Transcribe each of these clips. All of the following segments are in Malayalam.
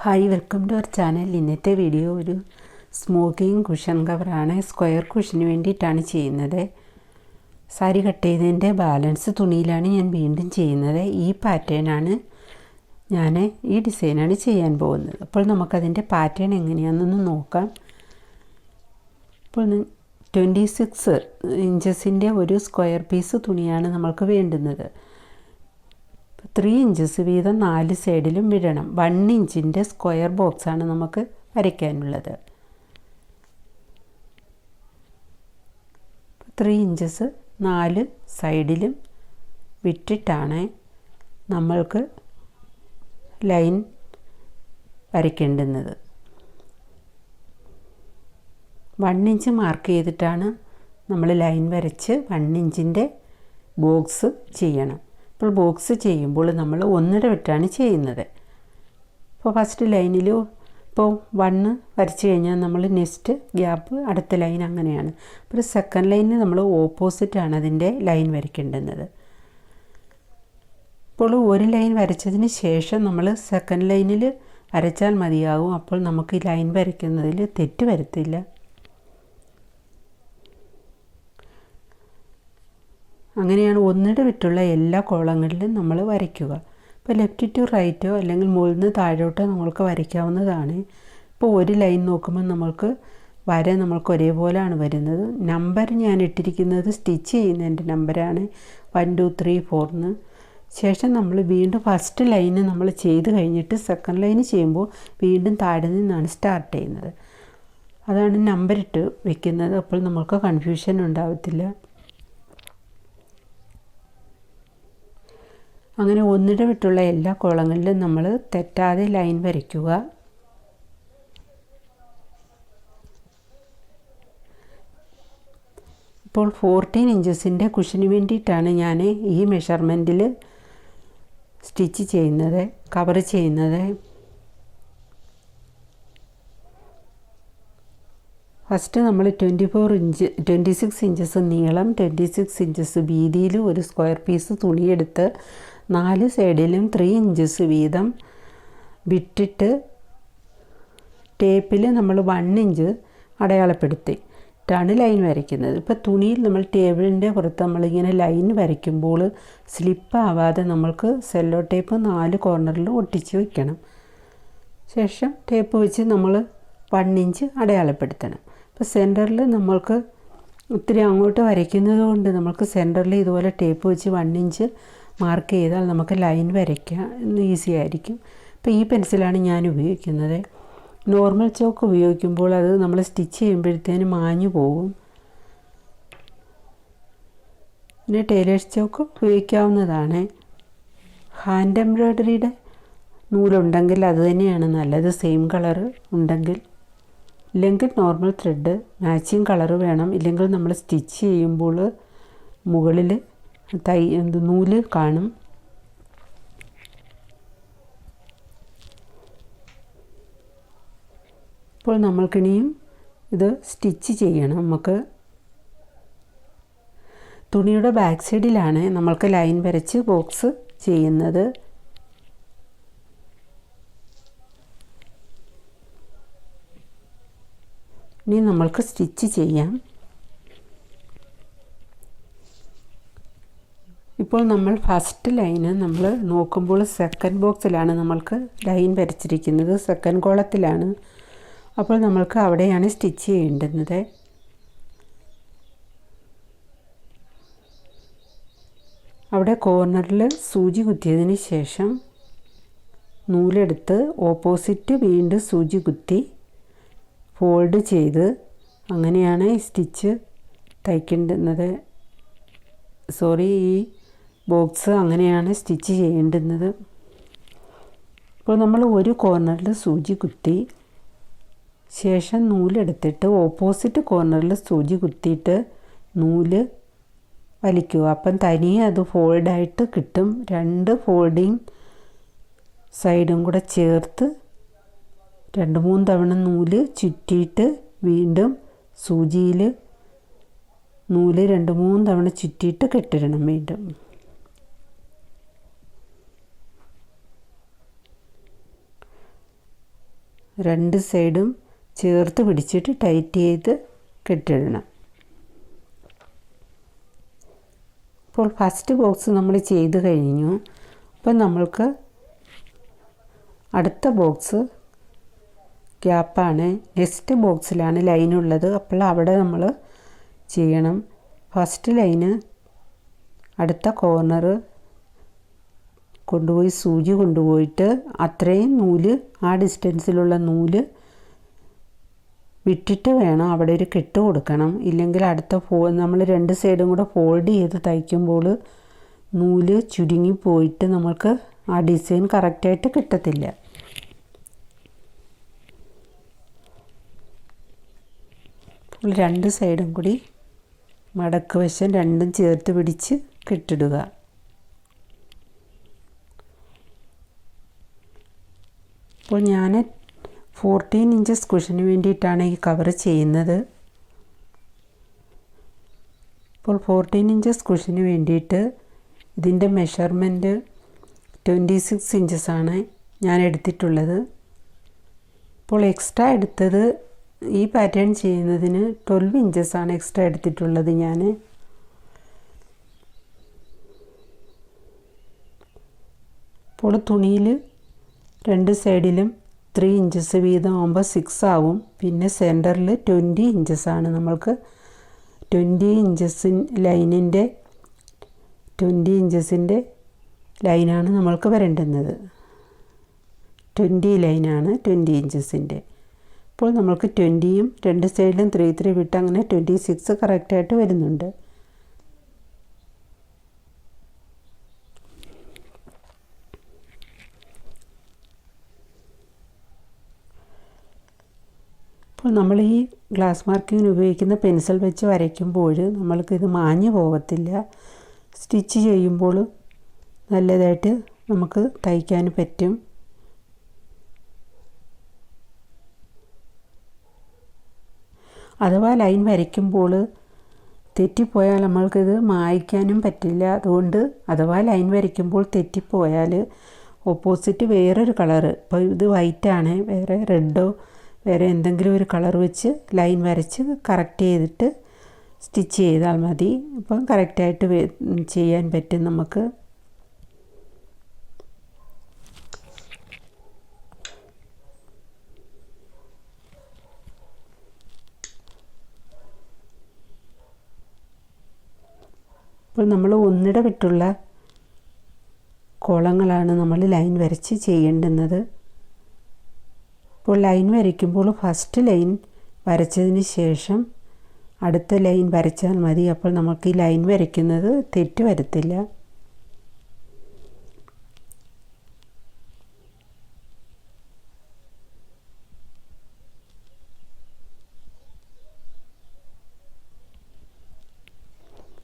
Hi, welcome to our channel. ഇന്നത്തെ വീഡിയോ ഒരു സ്മോക്കിംഗ് കുഷൻ കവറാണ്. സ്ക്വയർ കുഷന് വേണ്ടിയിട്ടാണ് ചെയ്യുന്നത്. സാരി കട്ട് ചെയ്തതിൻ്റെ ബാലൻസ് തുണിയിലാണ് ഞാൻ വീണ്ടും ചെയ്യുന്നത്. ഈ പാറ്റേണാണ് ഈ ഡിസൈനാണ് ചെയ്യാൻ പോകുന്നത്. അപ്പോൾ നമുക്കതിൻ്റെ പാറ്റേൺ എങ്ങനെയാണെന്നൊന്ന് നോക്കാം. ഇപ്പോൾ 26 ഇഞ്ചസിൻ്റെ ഒരു സ്ക്വയർ പീസ് തുണിയാണ് നമ്മൾക്ക് വേണ്ടുന്നത്. 3 ഇഞ്ചസ് വീതം 4 സൈഡിലും വിടണം. 1 ഇഞ്ചിൻ്റെ സ്ക്വയർ ബോക്സാണ് നമുക്ക് വരയ്ക്കാനുള്ളത്. 3 ഇഞ്ചസ് 4 സൈഡിലും വിട്ടിട്ടാണ് നമ്മൾക്ക് ലൈൻ വരയ്ക്കേണ്ടുന്നത്. 1 ഇഞ്ച് മാർക്ക് ചെയ്തിട്ടാണ് നമ്മൾ ലൈൻ വരച്ച് 1 ഇഞ്ചിൻ്റെ ബോക്സ് ചെയ്യണം. ഇപ്പോൾ ബോക്സ് ചെയ്യുമ്പോൾ നമ്മൾ ഒന്നിടവിട്ടാണ് ചെയ്യുന്നത്. ഇപ്പോൾ ഫസ്റ്റ് ലൈനിൽ ഇപ്പോൾ 1 വരച്ച് കഴിഞ്ഞാൽ നമ്മൾ നെക്സ്റ്റ് ഗ്യാപ്പ് അടുത്ത ലൈൻ അങ്ങനെയാണ്. അപ്പോൾ സെക്കൻഡ് ലൈനിൽ നമ്മൾ ഓപ്പോസിറ്റാണ് അതിൻ്റെ ലൈൻ വരയ്ക്കേണ്ടുന്നത്. ഇപ്പോൾ ഒരു ലൈൻ വരച്ചതിന് ശേഷം നമ്മൾ സെക്കൻഡ് ലൈനിൽ വരച്ചാൽ മതിയാകും. അപ്പോൾ നമുക്ക് ഈ ലൈൻ വരയ്ക്കുന്നതിൽ തെറ്റ് വരത്തില്ല. അങ്ങനെയാണ് ഒന്നിടവിട്ടുള്ള എല്ലാ കോളങ്ങളിലും നമ്മൾ വരയ്ക്കുക. ഇപ്പോൾ ലെഫ്റ്റ് ടു റൈറ്റോ അല്ലെങ്കിൽ മുകളിൽ നിന്ന് താഴോട്ടോ നമ്മൾക്ക് വരയ്ക്കാവുന്നതാണ്. ഇപ്പോൾ ഒരു ലൈൻ നോക്കുമ്പോൾ നമ്മൾക്ക് ഒരേപോലെയാണ് വരുന്നത്. നമ്പർ ഞാൻ ഇട്ടിരിക്കുന്നത് സ്റ്റിച്ച് ചെയ്യുന്നതിൻ്റെ നമ്പറാണ് 1 2 3 4. ശേഷം നമ്മൾ വീണ്ടും ഫസ്റ്റ് ലൈന് നമ്മൾ ചെയ്ത് കഴിഞ്ഞിട്ട് സെക്കൻഡ് ലൈന് ചെയ്യുമ്പോൾ വീണ്ടും താഴെ നിന്നാണ് സ്റ്റാർട്ട് ചെയ്യുന്നത്. അതാണ് നമ്പർ ഇട്ട് വെക്കുന്നത്. അപ്പോൾ നമ്മൾക്ക് കൺഫ്യൂഷൻ ഉണ്ടാവത്തില്ല. അങ്ങനെ ഒന്നിടവിട്ടുള്ള എല്ലാ കോളങ്ങളിലും നമ്മൾ തെറ്റാതെ ലൈൻ വരയ്ക്കുക. ഇപ്പോൾ 14 ഇഞ്ചസിൻ്റെ കുഷന് വേണ്ടിയിട്ടാണ് ഞാൻ ഈ മെഷർമെൻറ്റിൽ സ്റ്റിച്ച് ചെയ്യുന്നത്, കവർ ചെയ്യുന്നത്. ഫസ്റ്റ് നമ്മൾ 26 ഇഞ്ചസ് നീളം 26 ഇഞ്ചസ് വീതിയിൽ ഒരു സ്ക്വയർ പീസ് തുണിയെടുത്ത് 4 സൈഡിലും 3 ഇഞ്ചസ് വീതം വിട്ടിട്ട് ടേപ്പിൽ നമ്മൾ 1 ഇഞ്ച് അടയാളപ്പെടുത്തിയിട്ടാണ് ലൈൻ വരയ്ക്കുന്നത്. ഇപ്പോൾ തുണിയിൽ നമ്മൾ ടേബിളിൻ്റെ പുറത്ത് നമ്മളിങ്ങനെ ലൈൻ വരയ്ക്കുമ്പോൾ സ്ലിപ്പാവാതെ നമ്മൾക്ക് സെല്ലോ ടേപ്പ് 4 കോർണറിൽ ഒട്ടിച്ച് വയ്ക്കണം. ശേഷം ടേപ്പ് വെച്ച് നമ്മൾ 1 ഇഞ്ച് അടയാളപ്പെടുത്തണം. ഇപ്പോൾ സെൻറ്ററിൽ നമ്മൾക്ക് ഒത്തിരി അങ്ങോട്ട് വരയ്ക്കുന്നത് കൊണ്ട് നമുക്ക് സെൻറ്ററിൽ ഇതുപോലെ ടേപ്പ് വെച്ച് 1 ഇഞ്ച് മാർക്ക് ചെയ്താൽ നമുക്ക് ലൈൻ വരയ്ക്കാൻ ഈസി ആയിരിക്കും. ഇപ്പോൾ ഈ പെൻസിലാണ് ഞാൻ ഉപയോഗിക്കുന്നത്. നോർമൽ ചോക്ക് ഉപയോഗിക്കുമ്പോൾ അത് നമ്മൾ സ്റ്റിച്ച് ചെയ്യുമ്പോഴത്തേന് മാഞ്ഞു പോകും. പിന്നെ ടൈലേഴ്സ് ചോക്ക് ഉപയോഗിക്കാവുന്നതാണ്. ഹാൻഡ് എംബ്രോയ്ഡറിയുടെ നൂലുണ്ടെങ്കിൽ അത് തന്നെയാണ് നല്ലത്, സെയിം കളറ് ഉണ്ടെങ്കിൽ. ഇല്ലെങ്കിൽ നോർമൽ ത്രെഡ് മാച്ചിങ് കളറ് വേണം. ഇല്ലെങ്കിൽ നമ്മൾ സ്റ്റിച്ച് ചെയ്യുമ്പോൾ മുകളിൽ നൂല് കാണും. ഇപ്പോൾ നമ്മൾക്കിനിയും ഇത് സ്റ്റിച്ച് ചെയ്യണം. നമുക്ക് തുണിയുടെ ബാക്ക് സൈഡിലാണ് നമ്മൾക്ക് ലൈൻ വരച്ച് ബോക്സ് ചെയ്യുന്നത്. ഇനി നമ്മൾക്ക് സ്റ്റിച്ച് ചെയ്യാം. ഇപ്പോൾ നമ്മൾ ഫസ്റ്റ് ലൈന് നമ്മൾ നോക്കുമ്പോൾ സെക്കൻഡ് ബോക്സിലാണ് നമ്മൾക്ക് ലൈൻ വരച്ചിരിക്കുന്നത്, സെക്കൻഡ് കോളത്തിലാണ്. അപ്പോൾ നമ്മൾക്ക് അവിടെയാണ് സ്റ്റിച്ച് ചെയ്യേണ്ടുന്നത്. അവിടെ കോർണറിൽ സൂചി കുത്തിയതിന് ശേഷം നൂലെടുത്ത് ഓപ്പോസിറ്റ് വീണ്ടും സൂചി കുത്തി ഫോൾഡ് ചെയ്ത് അങ്ങനെയാണ് ഈ സ്റ്റിച്ച് തയ്ക്കേണ്ടുന്നത്. ഈ ബോക്സ് അങ്ങനെയാണ് സ്റ്റിച്ച് ചെയ്യേണ്ടുന്നത്. ഇപ്പോൾ നമ്മൾ ഒരു കോർണറിൽ സൂചി കുത്തി ശേഷം നൂലെടുത്തിട്ട് ഓപ്പോസിറ്റ് കോർണറിൽ സൂചി കുത്തിയിട്ട് നൂല് വലിക്കുക. അപ്പം തനിയെ അത് ഫോൾഡായിട്ട് കിട്ടും. 2 ഫോൾഡിങ് സൈഡും കൂടെ ചേർത്ത് 2-3 തവണ നൂല് ചുറ്റിയിട്ട് വീണ്ടും സൂചിയിൽ നൂല് 2-3 തവണ ചുറ്റിയിട്ട് കെട്ടിടണം വീണ്ടും. രണ്ട് സൈഡും ചേർത്ത് പിടിച്ചിട്ട് ടൈറ്റ് ചെയ്ത് കെട്ടിടണം. ഇപ്പോൾ ഫസ്റ്റ് ബോക്സ് നമ്മൾ ചെയ്ത് കഴിഞ്ഞു. അപ്പം നമ്മൾക്ക് അടുത്ത ബോക്സ് ഗ്യാപ്പാണ്. നെക്സ്റ്റ് ബോക്സിലാണ് ലൈനുള്ളത്. അപ്പോൾ അവിടെ നമ്മൾ ചെയ്യണം. ഫസ്റ്റ് ലൈന് അടുത്ത കോർണർ കൊണ്ടുപോയി സൂചി കൊണ്ടുപോയിട്ട് അത്രയും നൂല്, ആ ഡിസ്റ്റൻസിലുള്ള നൂല് വിട്ടിട്ട് വേണം അവിടെ ഒരു കെട്ട് കൊടുക്കണം. ഇല്ലെങ്കിൽ അടുത്ത നമ്മൾ രണ്ട് സൈഡും കൂടെ ഫോൾഡ് ചെയ്ത് തയ്ക്കുമ്പോൾ നൂല് ചുരുങ്ങി പോയിട്ട് നമുക്ക് ആ ഡിസൈൻ കറക്റ്റായിട്ട് കിട്ടത്തില്ല. രണ്ട് സൈഡും കൂടി മടക്ക് വശം രണ്ടും ചേർത്ത് പിടിച്ച് കെട്ടിടുക. അപ്പോൾ ഞാൻ 14 ഇഞ്ചസ് കുഷന് വേണ്ടിയിട്ടാണ് ഈ കവർ ചെയ്യുന്നത്. ഇപ്പോൾ 14 ഇഞ്ചസ് കുഷന് വേണ്ടിയിട്ട് ഇതിൻ്റെ മെഷർമെൻറ്റ് 26 ഇഞ്ചസാണ് ഞാൻ എടുത്തിട്ടുള്ളത്. ഇപ്പോൾ എക്സ്ട്രാ എടുത്തത് ഈ പാറ്റേൺ ചെയ്യുന്നതിന് 12 ഇഞ്ചസാണ് എക്സ്ട്രാ എടുത്തിട്ടുള്ളത് ഞാൻ. ഇപ്പോൾ തുണിയിൽ രണ്ട് സൈഡിലും 3 ഇഞ്ചസ് വീതം ആകുമ്പോൾ 6 ആവും. പിന്നെ സെൻറ്ററിൽ 20 ഇഞ്ചസാണ് നമ്മൾക്ക് 20 ലൈനിൻ്റെ 20 ഇഞ്ചസിൻ്റെ ലൈനാണ് നമ്മൾക്ക് വരേണ്ടുന്നത്. 20 ലൈനാണ് 20 ഇഞ്ചസിൻ്റെ. അപ്പോൾ നമ്മൾക്ക് 20യും രണ്ട് സൈഡിലും 3 വിട്ട് അങ്ങനെ 26 കറക്റ്റായിട്ട് വരുന്നുണ്ട്. അപ്പോൾ നമ്മൾ ഈ ഗ്ലാസ് മാർക്കിങ്ങിന് ഉപയോഗിക്കുന്ന പെൻസിൽ വെച്ച് വരയ്ക്കുമ്പോൾ നമ്മൾക്കിത് മാഞ്ഞു പോകത്തില്ല. സ്റ്റിച്ച് ചെയ്യുമ്പോൾ നല്ലതായിട്ട് നമുക്ക് തയ്ക്കാൻ പറ്റും. അഥവാ ലൈൻ വരയ്ക്കുമ്പോൾ തെറ്റിപ്പോയാൽ നമ്മൾക്കിത് മായ്ക്കാനും പറ്റില്ല. അതുകൊണ്ട് അഥവാ ലൈൻ വരയ്ക്കുമ്പോൾ തെറ്റിപ്പോയാൽ ഓപ്പോസിറ്റ് വേറൊരു കളറ്, ഇപ്പോൾ ഇത് വൈറ്റാണ്, വേറെ റെഡോ വേറെ എന്തെങ്കിലും ഒരു കളർ വെച്ച് ലൈൻ വരച്ച് കറക്റ്റ് ചെയ്തിട്ട് സ്റ്റിച്ച് ചെയ്താൽ മതി. ഇപ്പം കറക്റ്റായിട്ട് ചെയ്യാൻ പറ്റും നമുക്ക്. ഇപ്പോൾ നമ്മൾ ഒന്നിട വിട്ടുള്ള കോളങ്ങളാണ് നമ്മൾ ലൈൻ വരച്ച് ചെയ്യേണ്ടുന്നത്. ഇപ്പോൾ ലൈൻ വരയ്ക്കുമ്പോൾ ഫസ്റ്റ് ലൈൻ വരച്ചതിന് ശേഷം അടുത്ത ലൈൻ വരച്ചാൽ മതി. അപ്പോൾ നമുക്ക് ഈ ലൈൻ വരയ്ക്കുന്നത് തെറ്റ് വരത്തില്ല.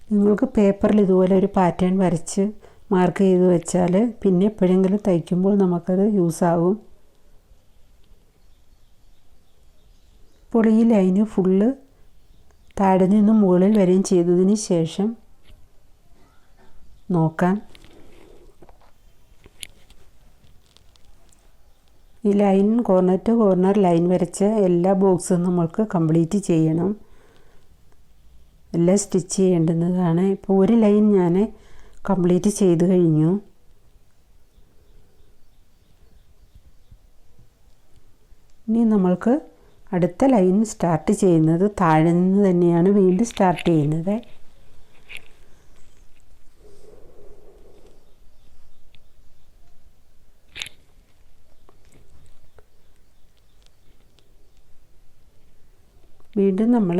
നിങ്ങൾക്ക് പേപ്പറിൽ ഇതുപോലെ ഒരു പാറ്റേൺ വരച്ച് മാർക്ക് ചെയ്ത് വെച്ചാൽ പിന്നെ എപ്പോഴെങ്കിലും തയ്ക്കുമ്പോൾ നമുക്കത് യൂസാകും. ഇപ്പോൾ ഈ ലൈന് ഫുള്ള് താഴെ നിന്നും മുകളിൽ വരെയും ചെയ്തതിന് ശേഷം നോക്കാം. ഈ line corner to corner line വരച്ച എല്ലാ ബോക്സും നമ്മൾക്ക് കംപ്ലീറ്റ് ചെയ്യണം. എല്ലാം സ്റ്റിച്ച് ചെയ്യേണ്ടുന്നതാണ്. ഇപ്പോൾ ഒരു ലൈൻ ഞാൻ കംപ്ലീറ്റ് ചെയ്ത് കഴിഞ്ഞു. ഇനി നമ്മൾക്ക് അടുത്ത ലൈൻ സ്റ്റാർട്ട് ചെയ്യുന്നത് താഴെ നിന്ന് തന്നെയാണ് വീണ്ടും സ്റ്റാർട്ട് ചെയ്യുന്നത്. വീണ്ടും നമ്മൾ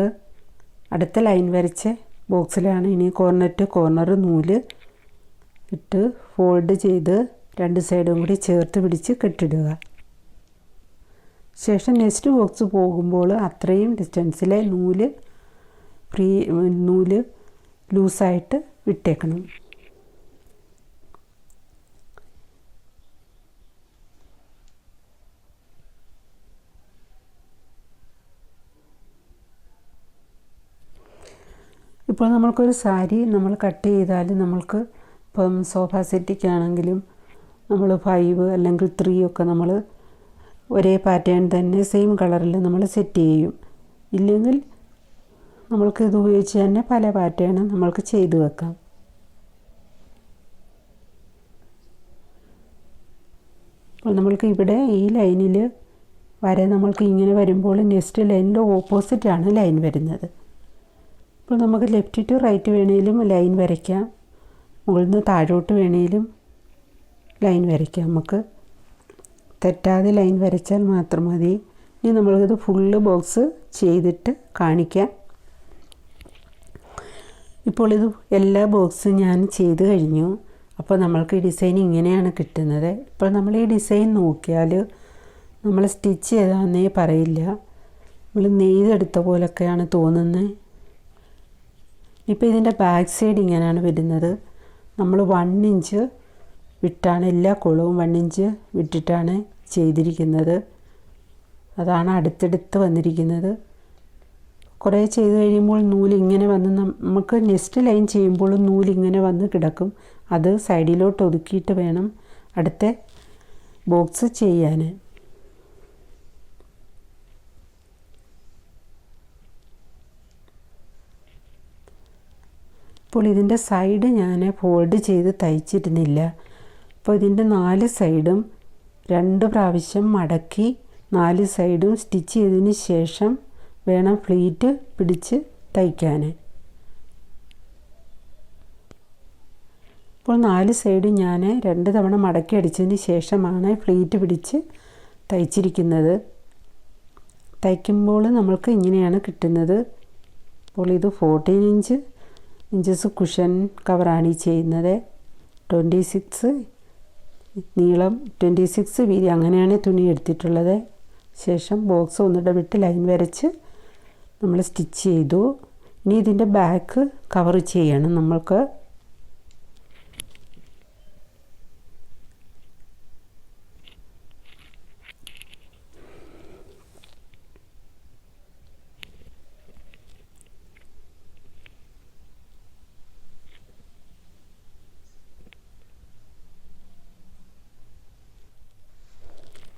അടുത്ത ലൈൻ വരച്ച ബോക്സിലാണ് ഇനി കോർണർ ടു കോർണർ നൂല് ഇട്ട് ഫോൾഡ് ചെയ്ത് രണ്ട് സൈഡും കൂടി ചേർത്ത് പിടിച്ച് കെട്ടിടുക. ശേഷം നെക്സ്റ്റ് ബോക്സ് പോകുമ്പോൾ അത്രയും ഡിസ്റ്റൻസിലെ നൂല് ലൂസായിട്ട് വിട്ടേക്കണം. ഇപ്പോൾ നമ്മൾക്കൊരു സാരി നമ്മൾ കട്ട് ചെയ്താൽ നമ്മൾക്ക് ഇപ്പം സോഫ സെറ്റിക്കാണെങ്കിലും നമ്മൾ 5 അല്ലെങ്കിൽ 3 ഒക്കെ നമ്മൾ ഒരേ പാറ്റേൺ തന്നെ സെയിം കളറിൽ നമ്മൾ സെറ്റ് ചെയ്യും. ഇല്ലെങ്കിൽ നമ്മൾക്ക് ഇത് ഉപയോഗിച്ച് തന്നെ പല പാറ്റേണും നമ്മൾക്ക് ചെയ്തു വെക്കാം. അപ്പോൾ നമ്മൾക്ക് ഇവിടെ ഈ ലൈനിൽ വര നമ്മൾക്ക് ഇങ്ങനെ വരുമ്പോൾ നെക്സ്റ്റ് ലൈനിൻ്റെ ഓപ്പോസിറ്റാണ് ലൈൻ വരുന്നത്. അപ്പോൾ നമുക്ക് ലെഫ്റ്റ് ടു റൈറ്റ് വേണേലും ലൈൻ വരയ്ക്കാം, മുകളിൽ നിന്ന് താഴോട്ട് വേണേലും ലൈൻ വരയ്ക്കാം. നമുക്ക് തെറ്റാതെ ലൈൻ വരച്ചാൽ മാത്രം മതി. ഇനി നമ്മളിത് ഫുള്ള് ബോക്സ് ചെയ്തിട്ട് കാണിക്കാം. ഇപ്പോൾ ഇത് എല്ലാ ബോക്സും ഞാൻ ചെയ്ത് കഴിഞ്ഞു. അപ്പോൾ നമ്മൾക്ക് ഈ ഡിസൈൻ ഇങ്ങനെയാണ് കിട്ടുന്നത്. ഇപ്പോൾ നമ്മൾ ഈ ഡിസൈൻ നോക്കിയാൽ നമ്മൾ സ്റ്റിച്ച് ചെയ്താന്നേ പറയില്ല, നമ്മൾ നെയ്തെടുത്ത പോലൊക്കെയാണ് തോന്നുന്നത്. ഇപ്പോൾ ഇതിൻ്റെ ബാക്ക് സൈഡ് ഇങ്ങനെയാണ് വരുന്നത്. നമ്മൾ 1 ഇഞ്ച് വിട്ടാണ് എല്ലാ കോളവും 1 ഇഞ്ച് വിട്ടിട്ടാണ് ചെയ്തിരിക്കുന്നത്. അതാണ് അടുത്തടുത്ത് വന്നിരിക്കുന്നത്. കുറേ ചെയ്ത് കഴിയുമ്പോൾ നൂലിങ്ങനെ വന്ന് നമുക്ക് നെക്സ്റ്റ് ലൈൻ ചെയ്യുമ്പോൾ നൂലിങ്ങനെ വന്ന് കിടക്കും. അത് സൈഡിലോട്ട് ഒതുക്കിയിട്ട് വേണം അടുത്ത ബോക്സ് ചെയ്യാൻ. ഇപ്പോൾ ഇതിൻ്റെ സൈഡ് ഞാൻ ഫോൾഡ് ചെയ്ത് തയ്ച്ചിരുന്നില്ല. അപ്പോൾ ഇതിൻ്റെ 4 സൈഡും 2 പ്രാവശ്യം മടക്കി 4 സൈഡും സ്റ്റിച്ച് ചെയ്തതിന് ശേഷം വേണം ഫ്ലീറ്റ് പിടിച്ച് തയ്ക്കാൻ. ഇപ്പോൾ 4 സൈഡ് ഞാൻ 2 തവണ മടക്കി അടിച്ചതിന് ശേഷമാണ് ഫ്ലീറ്റ് പിടിച്ച് തയ്ച്ചിരിക്കുന്നത്. തയ്ക്കുമ്പോൾ നമ്മൾക്ക് ഇങ്ങനെയാണ് കിട്ടുന്നത്. അപ്പോൾ ഇത് 14 ഇഞ്ചസ് കുഷൻ കവറാണ് ഈ ചെയ്യുന്നത്. 26 നീളം 26 വീതി അങ്ങനെയാണ് തുണി എടുത്തിട്ടുള്ളത്. ശേഷം ബോക്സ് ഒന്നിട വിട്ട് ലൈൻ വരച്ച് നമ്മൾ സ്റ്റിച്ച് ചെയ്തു. ഇനി ഇതിൻ്റെ ബാക്ക് കവർ ചെയ്യണം നമ്മൾക്ക്.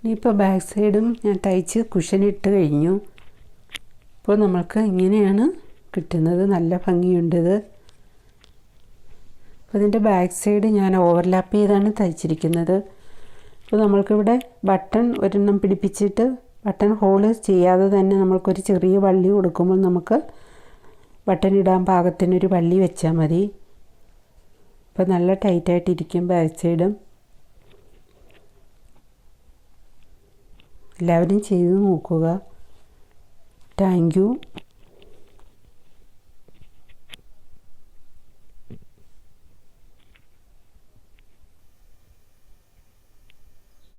ഇനിയിപ്പോൾ ബാക്ക് സൈഡും ഞാൻ തയ്ച്ച് കുഷനിട്ട് കഴിഞ്ഞു. ഇപ്പോൾ നമ്മൾക്ക് ഇങ്ങനെയാണ് കിട്ടുന്നത്. നല്ല ഭംഗിയുണ്ടത്. അപ്പോൾ ഇതിൻ്റെ ബാക്ക് സൈഡ് ഞാൻ ഓവർലാപ്പ് ചെയ്താണ് തയ്ച്ചിരിക്കുന്നത്. അപ്പോൾ നമ്മൾക്കിവിടെ ബട്ടൺ ഒരെണ്ണം പിടിപ്പിച്ചിട്ട് ബട്ടൺ ഹോൾ ചെയ്യാതെ തന്നെ നമ്മൾക്കൊരു ചെറിയ വള്ളി കൊടുക്കുമ്പോൾ നമുക്ക് ബട്ടൺ ഇടാൻ പാകത്തിനൊരു വള്ളി വെച്ചാൽ മതി. അപ്പോൾ നല്ല ടൈറ്റായിട്ടിരിക്കും ബാക്ക് സൈഡും. എല്ലാവരും ചെയ്ത് നോക്കുക. Thank you.